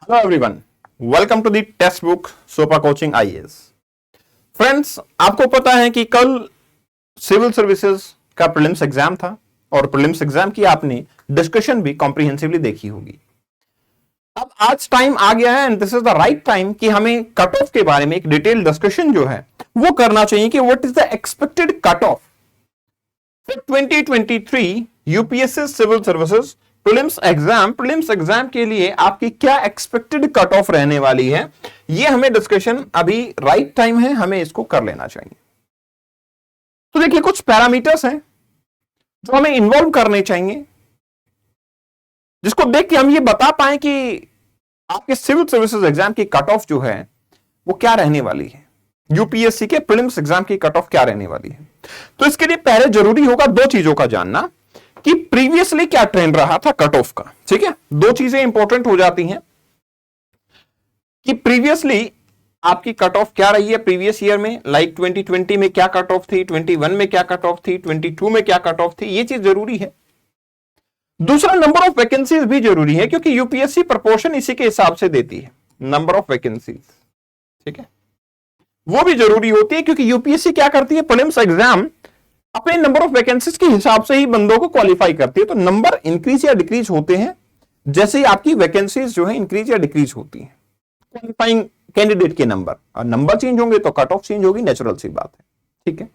Hello everyone, welcome to the textbook Sopa coaching IAS. Friends, आपको पता है कि कल सिविल सर्विसेज का प्रीलिम्स एग्जाम था और प्रीलिम्स एग्जाम की आपने डिस्कशन भी कॉम्प्रिहेंसिवली देखी होगी। अब आज टाइम आ गया है and this is the right time कि हमें कट ऑफ के बारे में एक डिटेल डिस्कशन जो है वो करना चाहिए कि what is the expected cut off for 2023 UPSC civil services prelims exam के लिए आपकी क्या एक्सपेक्टेड कट ऑफ रहने वाली है। ये हमें डिस्कशन अभी राइट टाइम है, हमें इसको कर लेना चाहिए। तो देखिए, कुछ पैरामीटर्स हैं जो हमें इन्वॉल्व करने चाहिए, जिसको देख के हम ये बता पाए कि आपके सिविल सर्विसेज एग्जाम की कट ऑफ जो है वो क्या रहने वाली है, यूपीएससी के प्रीलिम्स एग्जाम की कट ऑफ क्या रहने वाली है। तो इसके लिए पहले जरूरी होगा दो चीजों का जानना कि प्रीवियसली क्या ट्रेंड रहा था कट ऑफ का। ठीक है, दो चीजें इंपॉर्टेंट हो जाती हैं कि प्रीवियसली आपकी कट ऑफ क्या रही है प्रीवियस ईयर में, लाइक 2020 में क्या कट ऑफ थी, 21 में क्या कट ऑफ थी, 22 में क्या कट ऑफ थी, ये चीज जरूरी है। दूसरा, नंबर ऑफ वैकेंसीज भी जरूरी है क्योंकि यूपीएससी प्रपोर्शन इसी के हिसाब से देती है, नंबर ऑफ वैकेंसीज। ठीक है, वो भी जरूरी होती है क्योंकि यूपीएससी क्या करती है, प्रीलिम्स एग्जाम अपने नंबर ऑफ वैकेंसीज के हिसाब से ही बंदों को क्वालिफाई करती है। तो नंबर इंक्रीज या डिक्रीज होते हैं जैसे ही आपकी वैकेंसीज जो है इंक्रीज या डिक्रीज होती हैं, क्वालिफाइंग कैंडिडेट के नंबर, और नंबर चेंज होंगे तो कट ऑफ चेंज होगी, नेचुरल सी बात है। ठीक है,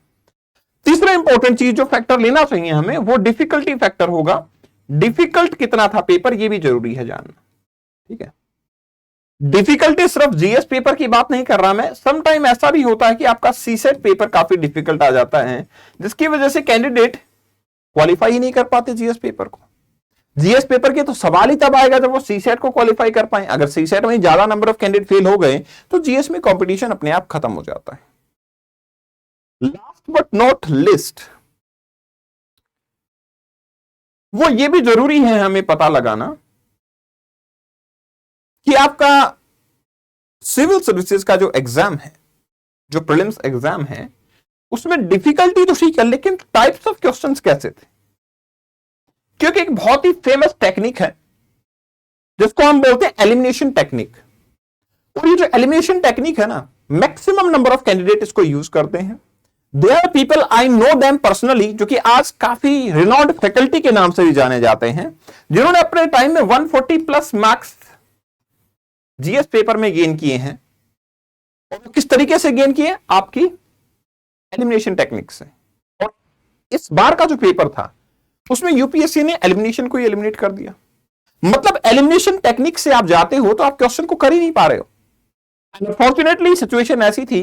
तीसरा इंपॉर्टेंट चीज जो फैक्टर लेना चाहिए हमें वो डिफिकल्टी फैक्टर होगा। डिफिकल्ट कितना था पेपर, ये भी जरूरी है जानना। ठीक है, डिफिकल्टी सिर्फ जीएस पेपर की बात नहीं कर रहा मैं, सम टाइम ऐसा भी होता है कि आपका सीसेट पेपर काफी डिफिकल्ट आ जाता है जिसकी वजह से कैंडिडेट क्वालिफाई ही नहीं कर पाते जीएस पेपर को। जीएस पेपर के तो सवाल ही तब आएगा जब वो सीसेट को क्वालिफाई कर पाए। अगर सीसेट में ज्यादा नंबर ऑफ कैंडिडेट फेल हो गए तो जीएस में कंपटीशन अपने आप खत्म हो जाता है। लास्ट बट नॉट लिस्ट, वो ये भी जरूरी है हमें पता लगाना कि आपका सिविल सर्विसेज का जो एग्जाम है, जो प्रीलिम्स एग्जाम है, उसमें डिफिकल्टी तो ठीक है लेकिन टाइप्स ऑफ क्वेश्चंस कैसे थे। क्योंकि एक बहुत ही फेमस टेक्निक है जिसको हम बोलते हैं एलिमिनेशन टेक्निक, और ये जो एलिमिनेशन टेक्निक है ना, मैक्सिमम नंबर ऑफ कैंडिडेट इसको यूज करते हैं। There are people I know them personally, जो कि आज काफी रिनॉन्ड फैकल्टी के नाम से भी जाने जाते हैं, जिन्होंने अपने टाइम में 140 प्लस मार्क्स जीएस पेपर में गेन किए हैं। और किस तरीके से गेन किए, आपकी एलिमिनेशन टेक्निक से। और इस बार का जो पेपर था उसमें यूपीएससी ने एलिमिनेशन को ही एलिमिनेट कर दिया। मतलब एलिमिनेशन टेक्निक से आप जाते हो तो आप क्वेश्चन को कर ही नहीं पा रहे हो। अनफॉर्चुनेटली सिचुएशन ऐसी थी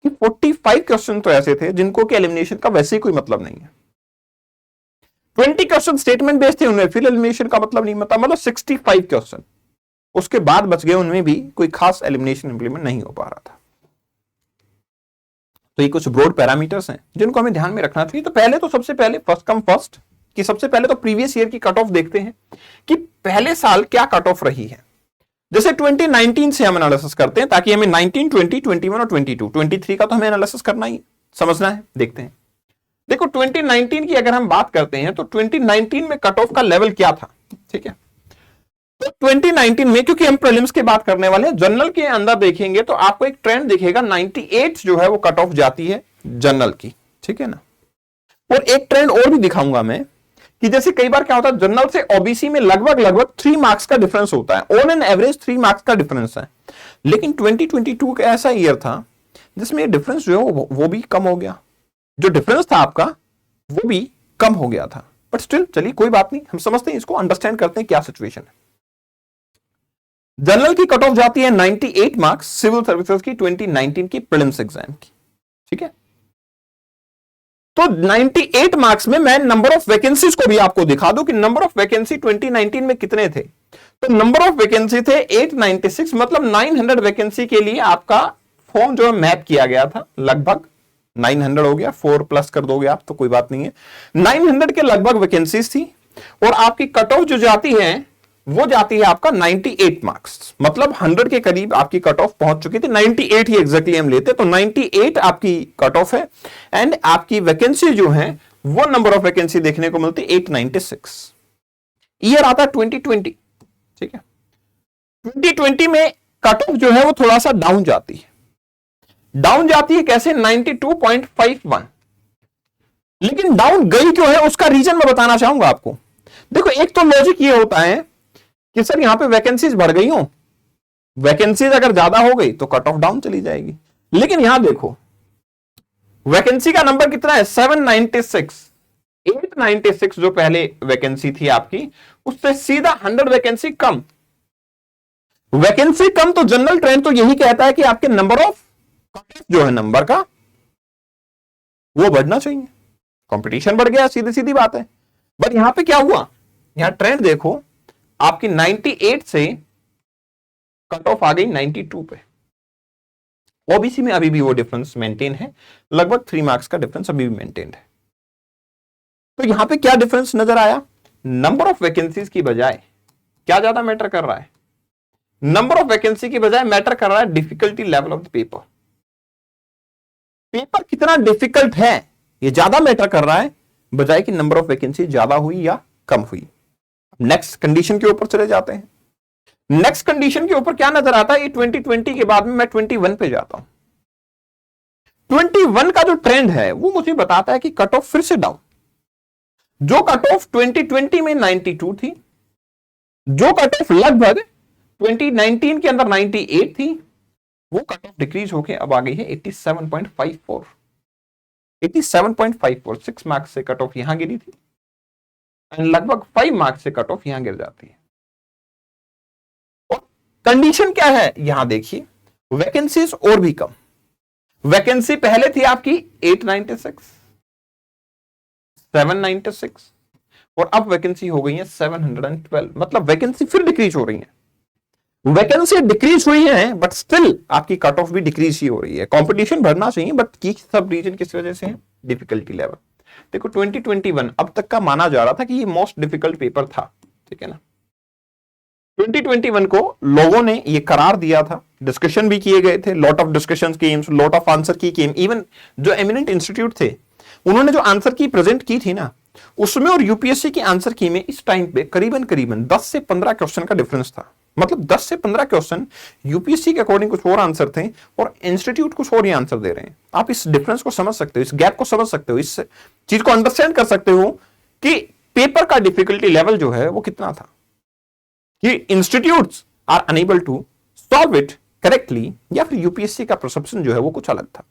कि 45 क्वेश्चन तो ऐसे थे जिनको कि एलिमिनेशन का वैसे ही कोई मतलब नहीं है। 20 क्वेश्चन स्टेटमेंट बेस्ड थे, उनमें फिर एलिमिनेशन का मतलब नहीं, मतलब 65 क्वेश्चन उसके बाद बच गए, उनमें भी कोई खास एलिमिनेशन इंप्लीमेंट नहीं हो पा रहा था। तो ये कुछ ब्रॉड पैरामीटर्स हैं जिनको हमें ध्यान में रखना चाहिए। तो पहले तो सबसे पहले फर्स्ट कम फर्स्ट कि सबसे पहले तो प्रीवियस ईयर की कट ऑफ देखते हैं कि पहले साल क्या कट ऑफ रही है। जैसे 2019 से हम एनालिसिस करते हैं ताकि हमें 19, 20, 21 और 22, 23 का तो हमें एनालिसिस करना ही, समझना है। देखते हैं, देखो 2019 की अगर हम बात करते हैं तो 2019 में कट ऑफ का लेवल क्या था। ठीक है, तो 2019 में क्योंकि हम प्रीलिम्स की बात करने वाले हैं, जनरल के अंदर देखेंगे तो आपको एक ट्रेंड दिखेगा, 98 जो है वो कट ऑफ जाती है जनरल की। ठीक है ना, और एक ट्रेंड और भी दिखाऊंगा मैं कि जैसे कई बार क्या होता है, जनरल से ओबीसी में लगभग 3 मार्क्स का डिफरेंस होता है, ऑन एन एवरेज 3 मार्क्स का डिफरेंस है। लेकिन 2022 का ऐसा ईयर था जिसमें डिफरेंस जो है वो भी कम हो गया, जो डिफरेंस था आपका वो भी कम हो गया था। बट स्टिल चलिए कोई बात नहीं, हम समझते हैं, इसको अंडरस्टैंड करते हैं क्या सिचुएशन है। जनरल की कट ऑफ जाती है 98 मार्क्स सिविल सर्विसेज की 2019 की प्रीलिम्स एग्जाम की। ठीक है, तो 98 मार्क्स में मैं नंबर ऑफ वैकेंसीज को भी आपको दिखा दूं कि नंबर ऑफ वैकेंसी 2019 में कितने थे। तो नंबर ऑफ वैकेंसी थे 896, मतलब 900 वैकेंसी के लिए आपका फॉर्म जो है मैप किया गया था। लगभग 900 हो गया, 4 प्लस कर दोगे आप तो कोई बात नहीं है, 900 के लगभग वैकेंसीज थी। और आपकी कट ऑफ जो जाती है वो जाती है आपका 98 मार्क्स, मतलब 100 के करीब आपकी कट ऑफ पहुंच चुकी थी। 98 ही एग्जैक्टली हम लेते तो 98 आपकी कट ऑफ है, एंड आपकी वैकेंसी जो है वो नंबर ऑफ वैकेंसी देखने को मिलती 896। ईयर आता 2020। ठीक है, 2020 में कट ऑफ जो है वो थोड़ा सा डाउन जाती है, कैसे 92.51, लेकिन डाउन गई क्यों है उसका रीजन मैं बताना चाहूंगा आपको। देखो एक तो लॉजिक ये होता है कि सर यहां पे वैकेंसीज बढ़ गई हो, वैकेंसीज अगर ज्यादा हो गई तो कट ऑफ डाउन चली जाएगी, लेकिन यहां देखो वैकेंसी का नंबर कितना है 796, 896 जो पहले वैकेंसी थी आपकी उससे सीधा 100 वैकेंसी कम। वैकेंसी कम तो जनरल ट्रेंड तो यही कहता है कि आपके नंबर ऑफ जो है नंबर का वो बढ़ना चाहिए, कंपटीशन बढ़ गया, सीधी सीधी बात है। बट यहां पे क्या हुआ, यहां ट्रेंड देखो आपकी 98 से कट ऑफ आ गई 92 पे। ओबीसी में अभी भी वो डिफरेंस मेंटेन है, लगभग 3 मार्क्स का डिफरेंस अभी भी मेंटेन है। तो यहां पे क्या डिफरेंस नजर आया, नंबर ऑफ वैकेंसीज की बजाय क्या ज्यादा मैटर कर रहा है, नंबर ऑफ वैकेंसी की बजाय मैटर कर रहा है difficulty level of the paper. Paper कितना डिफिकल्ट है ये ज्यादा मैटर कर रहा है बजाय कि नंबर ऑफ वैकेंसी ज्यादा हुई या कम हुई। नेक्स्ट कंडीशन के ऊपर चले जाते हैं। नेक्स्ट कंडीशन के ऊपर क्या नजर आता है, ये 2020 के बाद में मैं 21 पे जाता हूं। 21 का जो ट्रेंड है वो मुझे बताता है कि कट ऑफ फिर से डाउन। जो कट ऑफ 2020 में 92 थी, जो कट ऑफ लगभग 2019 के अंदर 98 थी, वो कट ऑफ डिक्रीज होके अब आ गई है 87.54। 87.54 6 मार्क्स से कट ऑफ यहां गिरी थी एंड लगभग 5 मार्क्स से कट ऑफ यहां गिर जाती है। और कंडीशन क्या है यहां देखिए, वैकेंसीज और भी कम। वैकेंसी पहले थी आपकी 896, 796 और अब वैकेंसी हो गई है 712, मतलब वैकेंसी फिर डिक्रीज हो रही है। वैकेंसी डिक्रीज हुई है बट स्टिल आपकी कट ऑफ भी डिक्रीज ही हो रही है। कंपटीशन बढ़ना चाहिए बट की सब रीजन किस वजह से है, डिफिकल्टी लेवल। देखो 2021 अब तक का माना जा रहा था कि ये मोस्ट डिफिकल्ट पेपर था, ठीक है ना। 2021 को लोगों ने ये करार दिया था, डिस्कशन भी किए गए थे, lot of discussions came, lot of answer की केम, इवन जो एमिनेंट इंस्टीट्यूट थे उन्होंने जो आंसर की प्रेजेंट की थी ना उसमें और यूपीएससी की आंसर की में इस टाइम पे करीबन करीबन 10 से 15 क्वेश्चन का डिफरेंस था। मतलब 10 से 15 क्वेश्चन यूपीएससी के अकॉर्डिंग कुछ और आंसर थे और इंस्टीट्यूट कुछ और ही आंसर दे रहे हैं। आप इस डिफरेंस को समझ सकते हो, इस गैप को समझ सकते हो, इस चीज को अंडरस्टैंड कर सकते हो कि पेपर का डिफिकल्टी लेवल जो है वो कितना था, कि institutes are enable to solve it correctly या फिर यूपीएससी का परसेप्शन जो है वो कुछ अलग था।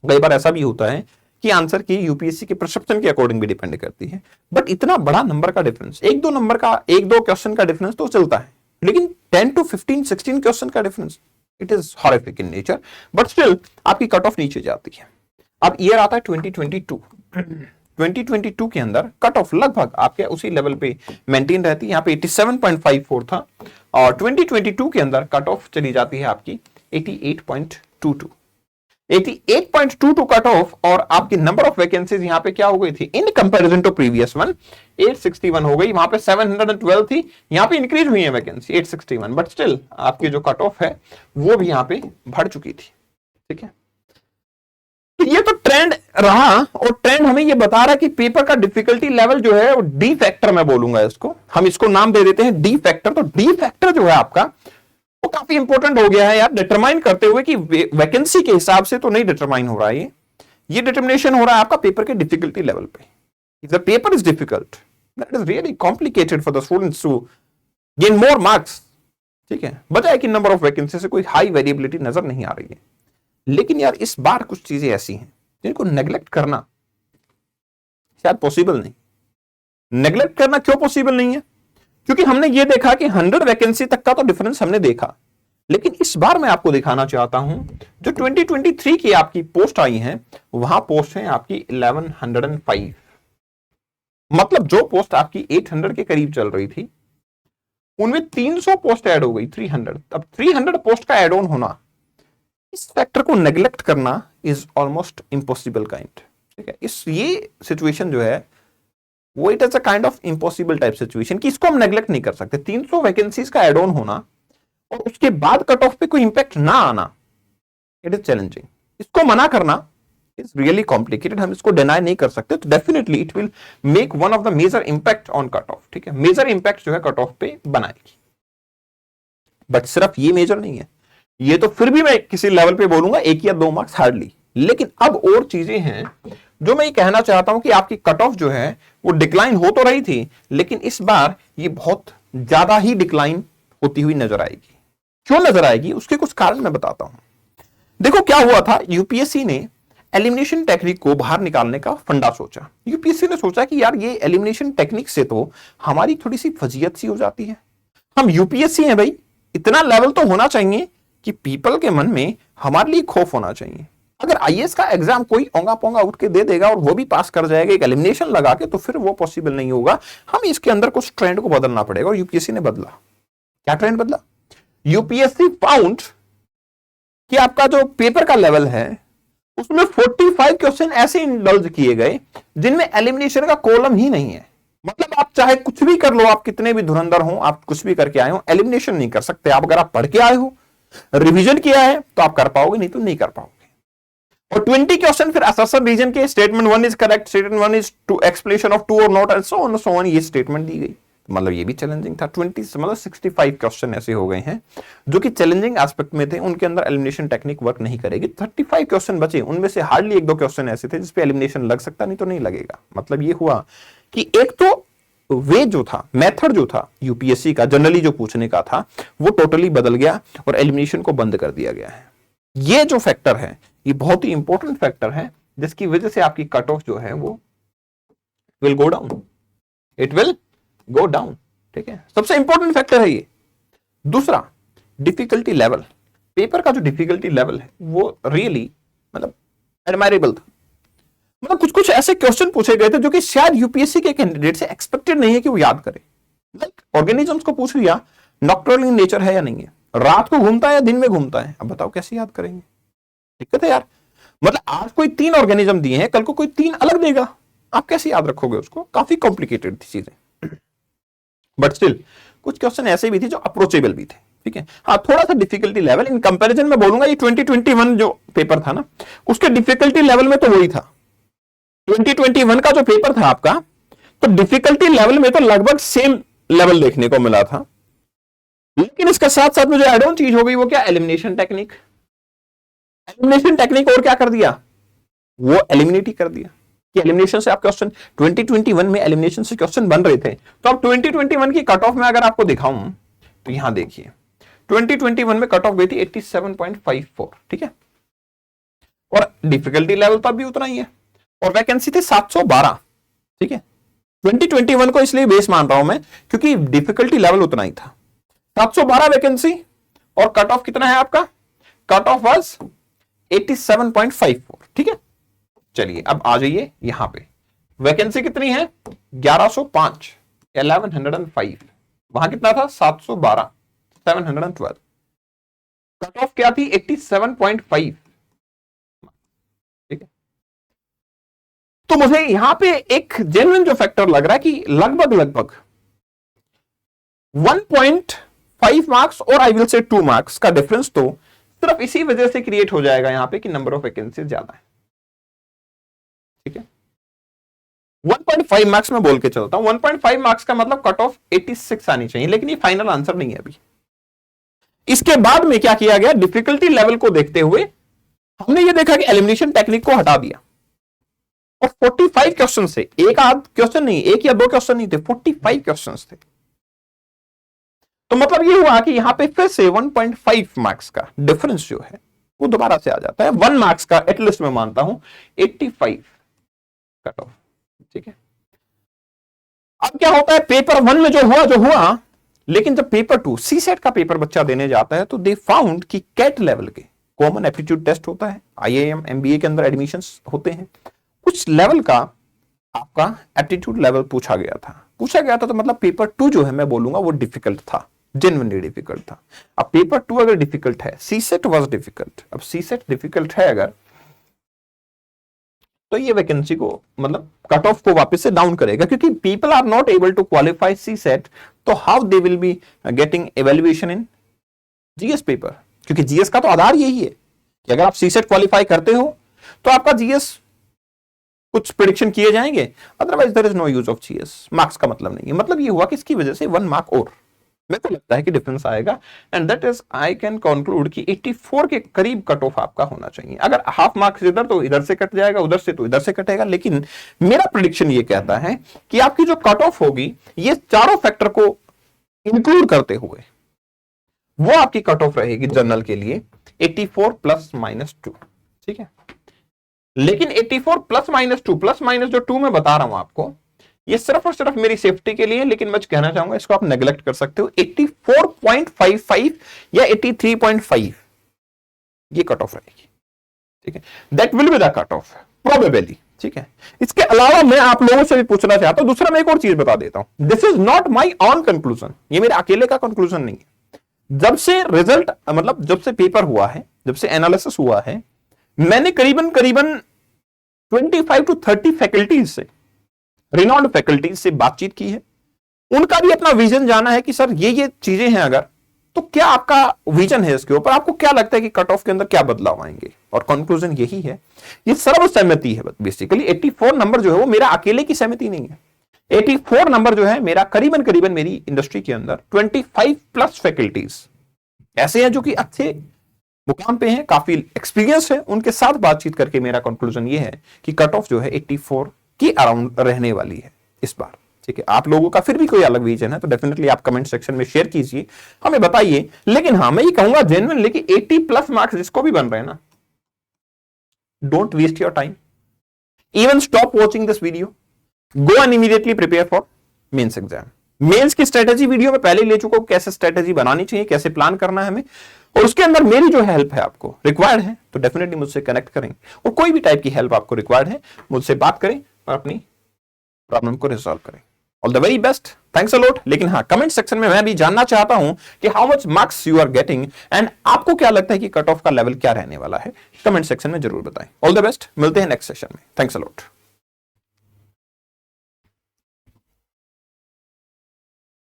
कई बार ऐसा भी होता है कि आंसर की यूपीएससी के परसेप्शन के अकॉर्डिंग भी डिपेंड करती है, बट इतना बड़ा नंबर का डिफरेंस, एक दो क्वेश्चन का डिफरेंस तो चलता है, लेकिन 10 to 15 16 क्वेश्चन का difference, it is horrific in nature, but still आपकी कट ऑफ नीचे जाती है। अब ईयर आता है 2022। 2022 के अंदर कट ऑफ लगभग आपके उसी लेवल पे मेंटेन रहती है, यहाँ पे 87.54 था और 2022 के अंदर कट ऑफ चली जाती है आपकी 88.22। 88.22 कट ऑफ और आपकी नंबर ऑफ वैकेंसीज यहां पे क्या हो गई थी in comparison to previous one, 861 हो गई, वहां पे 712 थी, यहां पे इंक्रीज हुई है वैकेंसी 861, बट स्टिल आपकी जो कट ऑफ है वो भी यहां पे बढ़ चुकी थी, ठीक है। तो ये तो ट्रेंड रहा और ट्रेंड हमें ये बता रहा है कि पेपर का डिफिकल्टी लेवल जो है वो डी फैक्टर मैं बोलूंगा इसको, हम इसको नाम दे देते हैं डी फैक्टर। तो डी फैक्टर जो है आपका वो काफी इंपॉर्टेंट हो गया है यार, डिटरमाइन करते हुए कि वैकेंसी के हिसाब से तो नहीं डिटरमाइन हो रहा है, ये डिटरमिनेशन हो रहा है आपका पेपर के डिफिकल्टी लेवल पे। If the paper is difficult that is really complicated for the students to gain more marks, ठीक है, बजाय कि नंबर ऑफ वैकेंसी से कोई हाई वेरिएबिलिटी नजर नहीं आ रही है। लेकिन यार इस बार कुछ चीजें ऐसी हैं जिनको नेग्लेक्ट करना शायद पॉसिबल नहीं। नेग्लेक्ट करना क्यों पॉसिबल नहीं है, क्योंकि हमने ये देखा कि 100 वैकेंसी तक का तो डिफरेंस हमने देखा, लेकिन इस बार मैं आपको दिखाना चाहता हूं जो 2023 की आपकी पोस्ट आई है वहां पोस्ट है आपकी 1105, मतलब जो पोस्ट आपकी 800 के करीब चल रही थी उनमें 300 पोस्ट ऐड हो गई, 300। अब 300 पोस्ट का एड ऑन होना, इस फैक्टर को नेग्लेक्ट करना इज ऑलमोस्ट इम्पॉसिबल काइंड, ठीक है। इस ये सिचुएशन जो है वो it is a kind of impossible type situation कि इसको हम नेग्लेक्ट नहीं कर सकते। 300 वैकेंसीज का एड ऑन होना और उसके बाद कट ऑफ पे कोई इंपैक्ट ना आना, इट इज चैलेंजिंग। इसको मना करना इज रियली कॉम्प्लिकेटेड, हम इसको डिनाई नहीं कर सकते। तो definitely it will make one of the major impact on cut off, ठीक है, मेजर इंपैक्ट जो है कट ऑफ पे बनाएगी। बट सिर्फ ये मेजर नहीं है, ये तो फिर भी मैं किसी लेवल पे बोलूंगा 1 या 2 मार्क्स हार्डली। लेकिन अब और चीजें हैं जो मैं ये कहना चाहता हूं कि आपकी कट ऑफ जो है वो डिक्लाइन हो तो रही थी, लेकिन इस बार ये बहुत ज्यादा ही डिक्लाइन होती हुई नजर आएगी। क्यों नजर आएगी, उसके कुछ कारण मैं बताता हूं। देखो क्या हुआ था, यूपीएससी ने एलिमिनेशन टेक्निक को बाहर निकालने का फंडा सोचा। यूपीएससी ने सोचा कि यार ये एलिमिनेशन टेक्निक से तो हमारी थोड़ी सी फजीयत सी हो जाती है, हम यूपीएससी हैं भाई, इतना लेवल तो होना चाहिए कि पीपल के मन में हमारे लिए खौफ होना चाहिए। अगर आईएएस का एग्जाम कोई ओंगा पोंगा उठ के दे देगा और वो भी पास कर जाएगा एक एलिमिनेशन लगा के, तो फिर वो पॉसिबल नहीं होगा। हमें इसके अंदर कुछ ट्रेंड को बदलना पड़ेगा, और यूपीएससी ने बदला। क्या ट्रेंड बदला? यूपीएससी फाउंड कि आपका जो पेपर का लेवल है उसमें 45 क्वेश्चन ऐसे इंडल्ज किए गए जिनमें एलिमिनेशन का कॉलम ही नहीं है। मतलब आप चाहे कुछ भी कर लो, आप कितने भी धुरंधर हो, आप कुछ भी करके आए हो, एलिमिनेशन नहीं कर सकते। आप अगर आप पढ़ के आए हो, रिवीजन किया है, तो आप कर पाओगे, नहीं तो नहीं कर पाओगे। और 20 क्वेश्चन फिर असर्शन रीजन के, statement 1 is correct, statement 1 is to explanation of true और नॉट एंड सो ऑन, ये स्टेटमेंट दी गई। मतलब ये भी चैलेंजिंग था। 20 मतलब 65 क्वेश्चन ऐसे हो गए हैं जो कि चैलेंजिंग एस्पेक्ट में थे, उनके अंदर एलिमिनेशन टेक्निक वर्क नहीं करेगी। 35 क्वेश्चन बचे, उनमें से हार्डली 1-2 क्वेश्चन ऐसे थे जिसपे एलिमिनेशन लग सकता, नहीं तो नहीं लगेगा। मतलब ये हुआ कि एक तो वे जो था, मेथड जो था यूपीएससी का जनरली जो पूछने का था, वो टोटली बदल गया और एलिमिनेशन को बंद कर दिया गया है। ये जो फैक्टर है ये बहुत ही इंपॉर्टेंट फैक्टर है, जिसकी वजह से आपकी कट ऑफ जो है वो will go down, it will go down. ठीक है, सबसे इंपॉर्टेंट फैक्टर है ये। दूसरा, डिफिकल्टी लेवल। पेपर का जो डिफिकल्टी लेवल है वो रियली मतलब एडमायरेबल था। मतलब कुछ कुछ ऐसे क्वेश्चन पूछे गए थे जो कि शायद यूपीएससी के कैंडिडेट से एक्सपेक्टेड नहीं है कि वो याद करे। लाइक ऑर्गेनिजम्स को पूछ लिया, नॉक्टर्नल इन नेचर है या नहीं है, रात को घूमता है या दिन में घूमता है, अब बताओ कैसे याद करेंगे? दिक्कत है यार। मतलब आज कोई 3 ऑर्गेनिज्म दिए हैं, कल को कोई 3 अलग देगा, आप कैसे याद रखोगे उसको? काफी कॉम्प्लिकेटेड थी चीजें। बट स्टिल कुछ क्वेश्चन ऐसे भी थे जो अप्रोचेबल भी थे। ठीक है, हाँ थोड़ा सा डिफिकल्टी लेवल इन कंपैरिजन में बोलूंगा, ये 2021 जो पेपर था ना, उसके डिफिकल्टी लेवल में तो वही था। 2021 का जो पेपर था आपका, तो डिफिकल्टी लेवल में तो लगभग सेम लेवल देखने को मिला था। लेकिन इसके साथ साथ मुझे एड ऑन चीज हो गई, वो क्या? Elimination technique. एलिमिनेशन टेक्निक और क्या कर दिया? वो एलिमिनेट ही कर दिया कि एलिमिनेशन से आप क्वेश्चन 2021 में एलिमिनेशन से क्वेश्चन बन रहे थे। तो अब 2021 की कट ऑफ में अगर आपको दिखाऊं तो यहां देखिए 2021 में कट ऑफ गई थी 87.54। ठीक है, और डिफिकल्टी लेवल तब भी उतना ही है, और वैकेंसी थी 712। ठीक है, 2021 को इसलिए बेस मान रहा हूं मैं क्योंकि डिफिकल्टी लेवल उतना ही था, 712 वैकेंसी, और कट ऑफ कितना है आपका? Cut off was 87.54। ठीक है, चलिए अब आ जाइए यहां पे, वैकेंसी कितनी है? 1105, 1105। वहां कितना था? 712, 712। कट ऑफ क्या थी? 87.5। ठीक है, तो मुझे यहां पे एक जेन्युइन जो फैक्टर लग रहा है कि लगभग 1.5 मार्क्स और आई विल से 2 मार्क्स का डिफरेंस तो सिर्फ इसी वजह से क्रिएट हो जाएगा यहां पे कि नंबर ऑफ वैकेंसी ज्यादा है। ठीक है, 1.5 मार्क्स में बोल के चलता हूं, 1.5 मार्क्स का मतलब कट ऑफ 86 आनी चाहिए, लेकिन ये फाइनल आंसर नहीं है अभी। इसके बाद में क्या किया गया? डिफिकल्टी लेवल को देखते हुए हमने ये देखा कि एलिमिनेशन टेक्निक को हटा दिया, और 45 क्वेश्चन से, एक आध क्वेश्चन नहीं, 1 या 2 क्वेश्चन नहीं थे, 45 क्वेश्चन थे। तो मतलब ये हुआ कि यहां पे फिर से 1.5 मार्क्स का डिफरेंस जो है वो दोबारा से आ जाता है। 1 मार्क्स का एटलीस्ट मैं मानता हूं 85 कट ऑफ। ठीक है, अब क्या होता है? पेपर 1 में जो हुआ, लेकिन जब पेपर 2 सी सेट का पेपर बच्चा देने जाता है तो दे फाउंड कि कैट लेवल के कॉमन एप्टीट्यूड टेस्ट होता है, आईआईएम एमबीए के अंदर एडमिशंस होते हैं, कुछ लेवल का आपका एप्टीट्यूड लेवल पूछा गया था। तो मतलब पेपर 2 जो है मैं बोलूंगा वो डिफिकल्ट था, जेन्युइनली डिफिकल्ट था। अब पेपर 2 अगर डिफिकल्ट है, सी सेट वाज डिफिकल्ट, अब सी सेट डिफिकल्ट है अगर, तो ये वैकेंसी को मतलब कट ऑफ को वापस से डाउन करेगा, क्योंकि people are not able to qualify CSAT, तो how they will be getting evaluation in GS paper? क्योंकि जीएस का तो आधार यही है कि अगर आप सी सेट क्वालिफाई करते हो तो आपका जीएस कुछ प्रिडिक्शन किए जाएंगे, otherwise there is no use of GS. Marks का मतलब नहीं है। मतलब ये हुआ कि इसकी वजह से 1 मार्क और मेरे को लगता है कि डिफरेंस आएगा and that is I can conclude कि 84 के करीब कट ऑफ आपका होना चाहिए। अगर हाफ मार्क्स इधर तो इधर से कट जाएगा, उधर से तो इधर से कटेगा, लेकिन मेरा प्रेडिक्शन ये कहता है कि आपकी जो कट ऑफ होगी ये चारों फैक्टर को इंक्लूड करते हुए वो आपकी कट ऑफ रहेगी जनरल के लिए 84 प्लस माइनस 2। ठीक है, लेकिन 84 प्लस माइनस 2 प्लस माइनस जो 2 मैं बता रहा हूं आपको ये सिर्फ और सिर्फ मेरी सेफ्टी के लिए, लेकिन मैं कहना चाहूंगा इसको आप नेग्लेक्ट कर सकते हो। 84.55 या 83.5 ये कट ऑफ रहेगी। ठीक है, that will be the cut off probably. ठीक है, इसके अलावा मैं आप लोगों से भी पूछना चाहता हूं, दूसरा मैं एक और चीज बता देता हूं, this is not my on conclusion, ये मेरे अकेले का कंक्लूजन नहीं है। जब से रिजल्ट मतलब जब से पेपर हुआ है, जब से एनालिसिस हुआ है, मैंने करीबन 25 to 30 फैकल्टीज से, रिनॉन्ड फैकल्टीज से बातचीत की है, उनका भी अपना विजन जाना है कि सर ये चीजें हैं, अगर तो क्या आपका विजन है इसके ऊपर, आपको क्या लगता है कि कट ऑफ के अंदर क्या बदलाव आएंगे, और कंक्लूजन यही है, ये सर्वसहमति है बेसिकली। 84 नंबर जो है वो मेरा अकेले की सहमति नहीं है, 84 नंबर जो है मेरा करीबन मेरी इंडस्ट्री के अंदर 25 प्लस फैकल्टीज ऐसे हैं जो कि अच्छे मुकाम पे हैं, काफी एक्सपीरियंस है, उनके साथ बातचीत करके मेरा कंक्लूजन ये है कि कट ऑफ जो है 84 की अराउंड रहने वाली है इस बार। ठीक है, आप लोगों का फिर भी कोई अलग विजन है तो डेफिनेटली आप कमेंट सेक्शन में शेयर कीजिए, हमें बताइए। लेकिन हाँ, मैं ये कहूंगा जेन्युइनली कि 80 प्लस मार्क्स जिसको भी बन रहे हैं ना, don't waste your time, even stop watching this video, go and immediately prepare for mains exam. Mains की स्ट्रेटेजी वीडियो में पहले ले चुका हूं, कैसे स्ट्रेटेजी बनानी चाहिए, कैसे प्लान करना है हमें, और उसके अंदर मेरी जो हेल्प है आपको रिक्वायर्ड है तो डेफिनेटली मुझसे कनेक्ट करें, और कोई भी टाइप की हेल्प आपको रिक्वायर्ड है मुझसे बात करें और अपनी प्रॉब्लम को रिजॉल्व करें। All the very best, thanks a lot. लेकिन हाँ, कमेंट सेक्शन में मैं भी जानना चाहता हूं कि how much marks you are getting and आपको क्या लगता है कि कट ऑफ का लेवल क्या रहने वाला है, कमेंट सेक्शन में जरूर बताएं। ऑल द बेस्ट, मिलते हैं नेक्स्ट सेशन में, थैंक्स अ लॉट।